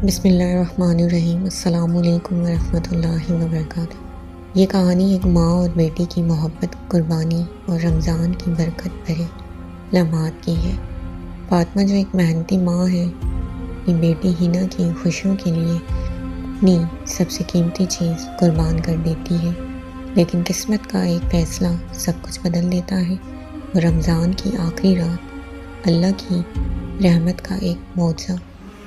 بسم اللہ الرحمن الرحیم۔ السلام علیکم ورحمۃ اللہ وبرکاتہ۔ یہ کہانی ایک ماں اور بیٹی کی محبت، قربانی اور رمضان کی برکت بھرے لمحات کی ہے۔ فاطمہ جو ایک محنتی ماں ہے، اپنی بیٹی ہینا کی خوشیوں کے لیے اپنی سب سے قیمتی چیز قربان کر دیتی ہے، لیکن قسمت کا ایک فیصلہ سب کچھ بدل دیتا ہے۔ اور رمضان کی آخری رات اللہ کی رحمت کا ایک معجزہ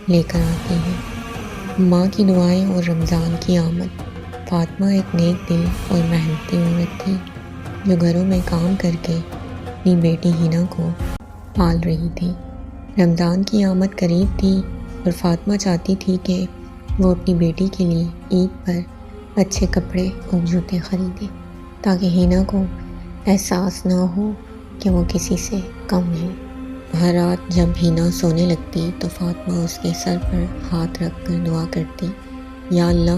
لے کر آتی ہے، ماں کی دعائیں اور رمضان کی آمد۔ فاطمہ ایک نیک دل اور محنتی عورت تھی جو گھروں میں کام کر کے اپنی بیٹی ہینا کو پال رہی تھی۔ رمضان کی آمد قریب تھی اور فاطمہ چاہتی تھی کہ وہ اپنی بیٹی کے لیے عید پر اچھے کپڑے اور جوتے خریدے تاکہ ہینا کو احساس نہ ہو کہ وہ کسی سے کم ہے۔ ہر رات جب ہینا سونے لگتی تو فاطمہ اس کے سر پر ہاتھ رکھ کر دعا کرتی، یا اللہ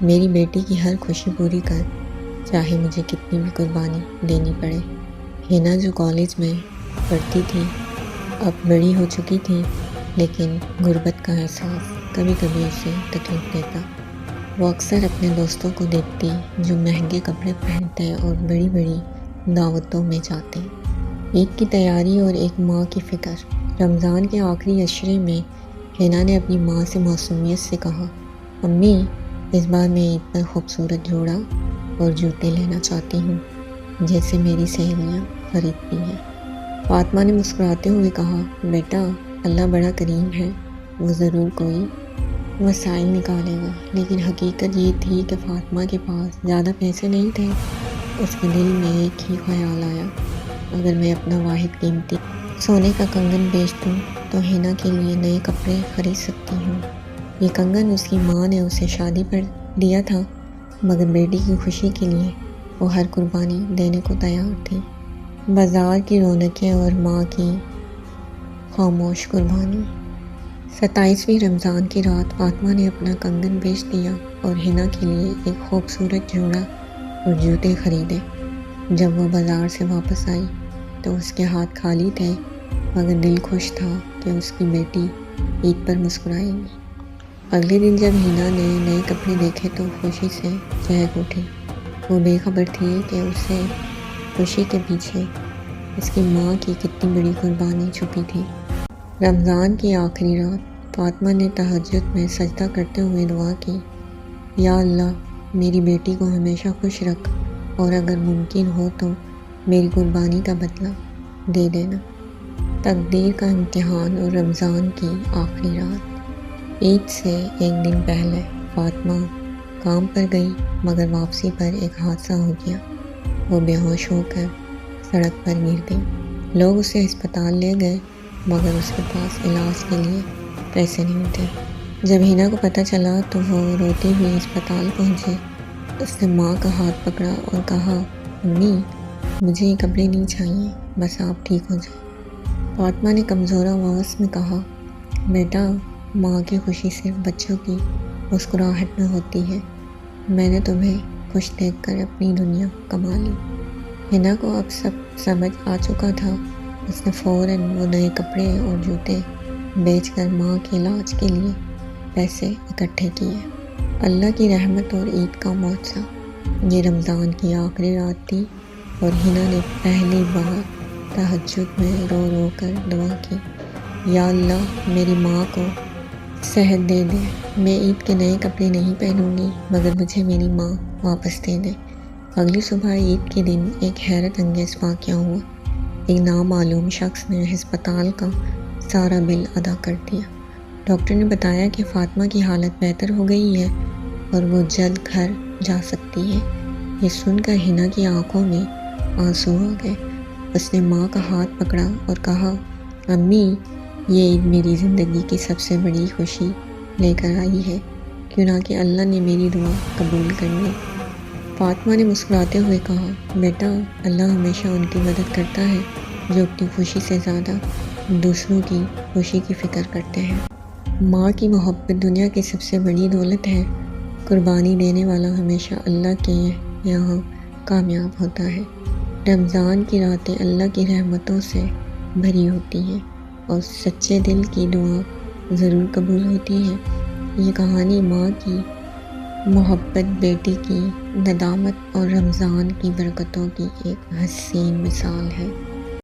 میری بیٹی کی ہر خوشی پوری کر، چاہے مجھے کتنی بھی قربانی دینی پڑے۔ ہینا جو کالج میں پڑھتی تھی، اب بڑی ہو چکی تھی، لیکن غربت کا احساس کبھی کبھی اسے تکلیف دیتا۔ وہ اکثر اپنے دوستوں کو دیکھتی جو مہنگے کپڑے پہنتے اور بڑی بڑی دعوتوں میں جاتے۔ عید کی تیاری اور ایک ماں کی فکر۔ رمضان کے آخری عشرے میں ہینا نے اپنی ماں سے معصومیت سے کہا، امی اس بار میں عید پر خوبصورت جوڑا اور جوتے لینا چاہتی ہوں جیسے میری سہیلیاں خریدتی ہیں۔ فاطمہ نے مسکراتے ہوئے کہا، بیٹا اللہ بڑا کریم ہے، وہ ضرور کوئی وسائل نکالے گا۔ لیکن حقیقت یہ تھی کہ فاطمہ کے پاس زیادہ پیسے نہیں تھے۔ اس کے دل میں ایک ہی خیال آیا، اگر میں اپنا واحد قیمتی سونے کا کنگن بیچ دوں تو ہینا کے لیے نئے کپڑے خرید سکتی ہوں۔ یہ کنگن اس کی ماں نے اسے شادی پر دیا تھا، مگر بیٹی کی خوشی کے لیے وہ ہر قربانی دینے کو تیار تھی۔ بازار کی رونقیں اور ماں کی خاموش قربانی۔ 27ویں رمضان کی رات فاطمہ نے اپنا کنگن بیچ دیا اور ہینا کے لیے ایک خوبصورت جوڑا اور جوتے خریدے۔ جب وہ بازار سے واپس آئی تو اس کے ہاتھ خالی تھے، مگر دل خوش تھا کہ اس کی بیٹی عید پر مسکرائے گی۔ اگلے دن جب ہینا نے نئے کپڑے دیکھے تو خوشی سے چہک اٹھی۔ وہ بے خبر تھی کہ اسے خوشی کے پیچھے اس کی ماں کی کتنی بڑی قربانی چھپی تھی۔ رمضان کی آخری رات فاطمہ نے تہجد میں سجدہ کرتے ہوئے دعا کی، یا اللہ میری بیٹی کو ہمیشہ خوش رکھ، اور اگر ممکن ہو تو میری قربانی کا بدلہ دے دینا۔ تقدیر کا امتحان اور رمضان کی آخری رات۔ عید سے ایک دن پہلے فاطمہ کام پر گئی، مگر واپسی پر ایک حادثہ ہو گیا۔ وہ بے ہوش ہو کر سڑک پر گر گئی۔ لوگ اسے ہسپتال لے گئے، مگر اس کے پاس علاج کے لیے پیسے نہیں تھے۔ جب ہینا کو پتہ چلا تو وہ روتی ہوئی ہسپتال پہنچی۔ اس نے ماں کا ہاتھ پکڑا اور کہا، امی مجھے یہ کپڑے نہیں چاہیے، بس آپ ٹھیک ہو جائیں۔ فاطمہ نے کمزور آواز میں کہا، بیٹا ماں کی خوشی صرف بچوں کی مسکراہٹ میں ہوتی ہے، میں نے تمہیں خوش دیکھ کر اپنی دنیا کما لی۔ ہینا کو اب سب سمجھ آ چکا تھا۔ اس نے فوراً وہ نئے کپڑے اور جوتے بیچ کر ماں کے علاج کے لیے پیسے اکٹھے کیے۔ اللہ کی رحمت اور عید کا معجزہ۔ یہ رمضان کی آخری رات تھی اور ہینا نے پہلی بار تہجد میں رو رو کر دعا کی، یا اللہ میری ماں کو صحت دے دے، میں عید کے نئے کپڑے نہیں پہنوں گی، مگر مجھے میری ماں واپس دے دے۔ اگلی صبح عید کے دن ایک حیرت انگیز واقعہ ہوا۔ ایک نامعلوم شخص نے ہسپتال کا سارا بل ادا کر دیا۔ ڈاکٹر نے بتایا کہ فاطمہ کی حالت بہتر ہو گئی ہے اور وہ جلد گھر جا سکتی ہے۔ یہ سن کر ہینا کی آنکھوں میں آنسو آ گئے۔ اس نے ماں کا ہاتھ پکڑا اور کہا، امی یہ عید میری زندگی کی سب سے بڑی خوشی لے کر آئی ہے، کیوں نہ کہ اللہ نے میری دعا قبول کر لی۔ فاطمہ نے مسکراتے ہوئے کہا، بیٹا اللہ ہمیشہ ان کی مدد کرتا ہے جو اپنی خوشی سے زیادہ دوسروں کی خوشی کی فکر کرتے ہیں۔ ماں کی محبت دنیا کی سب سے بڑی دولت ہے۔ قربانی دینے والا ہمیشہ اللہ کے یہاں کامیاب ہوتا ہے۔ رمضان کی راتیں اللہ کی رحمتوں سے بھری ہوتی ہیں اور سچے دل کی دعا ضرور قبول ہوتی ہے۔ یہ کہانی ماں کی محبت، بیٹی کی ندامت اور رمضان کی برکتوں کی ایک حسین مثال ہے۔